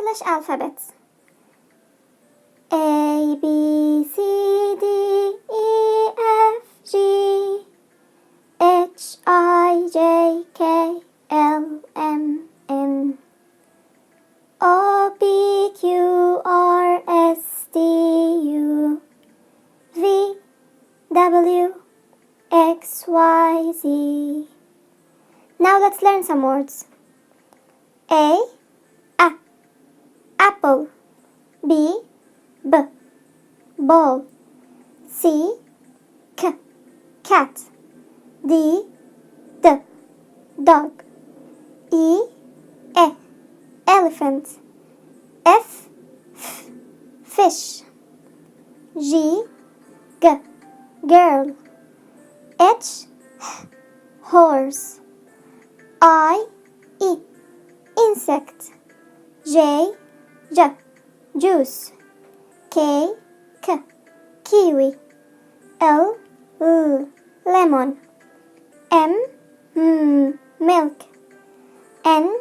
English alphabet. A, B, C, D, E, F, G, H, I, J, K, L, M, N, O, P, Q, R, S, T, U, V, W, X, Y, Z. Now let's learn some words. A, apple. B, ball. C, cat. D, dog. E, elephant. F, fish. G, girl. H, horse. I, insect. J, juice. K, kiwi. L, lemon. M, milk. N,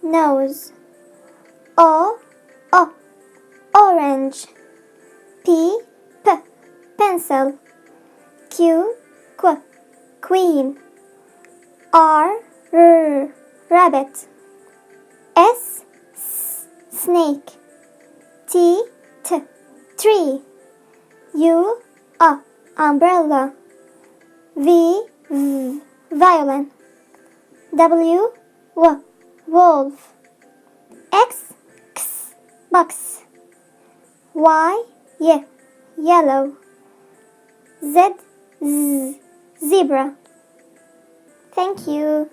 nose. O, orange. P, pencil. Q, queen. R, rabbit. S, snake. T, tree. U, umbrella. V, violin. W, wolf. X, box. Y, yellow. Z, zebra. Thank you.